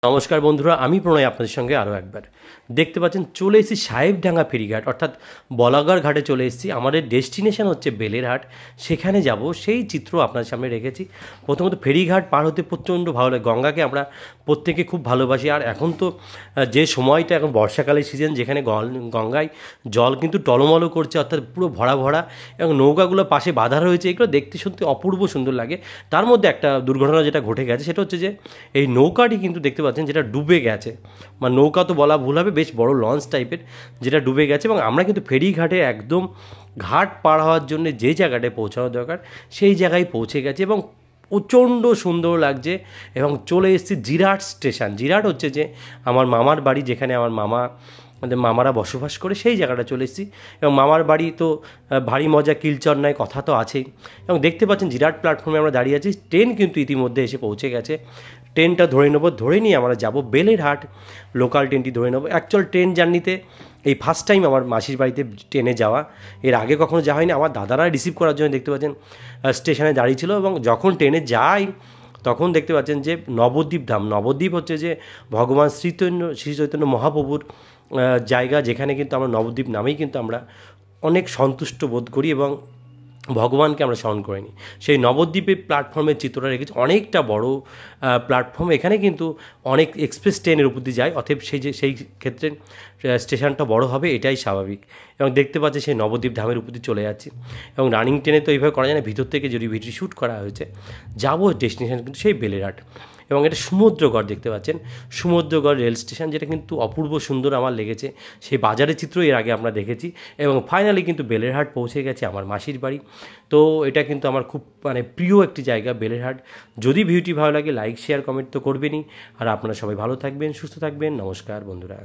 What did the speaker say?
নমস্কার বন্ধুরা, আমি প্রণয় আপনাদের সঙ্গে আরও একবার। দেখতে পাচ্ছেন চলে এসেছি সাহেবডাঙ্গা ফেরিঘাট, অর্থাৎ বলাগড় ঘাটে চলে এসেছি। আমাদের ডেস্টিনেশন হচ্ছে বেলেরহাট, সেখানে যাব, সেই চিত্র আপনার সামনে রেখেছি। প্রথমত ফেরিঘাট পার হতে প্রচণ্ড ভালো লাগে। গঙ্গাকে আমরা প্রত্যেকে খুব ভালোবাসি। আর এখন তো যে সময়টা, এখন বর্ষাকালের সিজন, যেখানে গঙ্গায় জল কিন্তু টলমলো করছে, অর্থাৎ পুরো ভরা ভরা, এবং নৌকাগুলো পাশে বাঁধা রয়েছে। এগুলো দেখতে সত্যি অপূর্ব সুন্দর লাগে। তার মধ্যে একটা দুর্ঘটনা যেটা ঘটে গেছে সেটা হচ্ছে যে এই নৌকাটি কিন্তু দেখতে পাচ্ছেন যেটা ডুবে গেছে, মানে নৌকা তো বলা ভুল হবে, বেশ বড় লঞ্চ টাইপের, যেটা ডুবে গেছে। এবং আমরা কিন্তু ফেরিঘাটে একদম ঘাট পার হওয়ার জন্য যে জায়গাটায় পৌঁছানো দরকার সেই জায়গায় পৌঁছে গেছে এবং প্রচণ্ড সুন্দর লাগছে। এবং চলে এসেছি জিরাট স্টেশন। জিরাট হচ্ছে যে আমার মামার বাড়ি, যেখানে আমার মামারা বসবাস করে, সেই জায়গাটা চলে এসেছি। এবং মামার বাড়ি তো ভারী মজা, কিলচর নয়, কথা তো আছেই। এবং দেখতে পাচ্ছেন জিরাট প্ল্যাটফর্মে আমরা দাঁড়িয়ে আছি। ট্রেন কিন্তু ইতিমধ্যে এসে পৌঁছে গেছে। ট্রেনটা ধরে নেবো, ধরে নিয়ে আমরা যাব বেলেরহাট। লোকাল ট্রেনটি ধরে নেবো। অ্যাকচুয়াল ট্রেন জার্নিতে এই ফার্স্ট টাইম আমার মাসির বাড়িতে ট্রেনে যাওয়া, এর আগে কখনো যাওয়া হয়নি। আমার দাদারা রিসিভ করার জন্য দেখতে পাচ্ছেন স্টেশনে দাঁড়িয়ে ছিল। এবং যখন ট্রেনে যাই তখন দেখতে পাচ্ছেন যে নবদ্বীপ ধাম। নবদ্বীপ হচ্ছে যে ভগবান শ্রী চৈতন্য মহাপ্রভুর জায়গা, যেখানে কিন্তু আমরা নবদ্বীপ নামেই কিন্তু আমরা অনেক সন্তুষ্ট বোধ করি এবং ভগবানকে আমরা স্মরণ করে নিই। সেই নবদ্বীপের প্ল্যাটফর্মের চিত্রটা রেখেছি, অনেকটা বড় প্ল্যাটফর্ম। এখানে কিন্তু অনেক এক্সপ্রেস ট্রেনের উপর দিয়ে যায়, অতএব সেই ক্ষেত্রে স্টেশনটা বড় হবে, এটাই স্বাভাবিক। এবং দেখতে পাচ্ছি সেই নবদ্বীপ ধামের উপর দিয়ে চলে যাচ্ছি। এবং রানিং ট্রেনে তো এইভাবে করা যায় না, ভিতর থেকে যদি ভিডিও শ্যুট করা হয়েছে। যাবো ডেস্টিনেশন কিন্তু সেই বেলেরহাট। এবং এটা সমুদ্রগড় দেখতে পাচ্ছেন, সমুদ্রগড় রেল স্টেশন, যেটা কিন্তু অপূর্ব সুন্দর আমার লেগেছে। সেই বাজারের চিত্র এর আগে আমরা দেখেছি। এবং ফাইনালি কিন্তু বেলেরহাট পৌঁছে গেছে, আমার মাসির বাড়ি। তো এটা কিন্তু আমার খুব প্রিয় একটি জায়গা বেলেরহাট। যদি ভিডিওটি ভালো লাগে লাইক শেয়ার কমেন্ট তো করবেনই। আর আপনারা সবাই ভালো থাকবেন, সুস্থ থাকবেন। নমস্কার বন্ধুরা।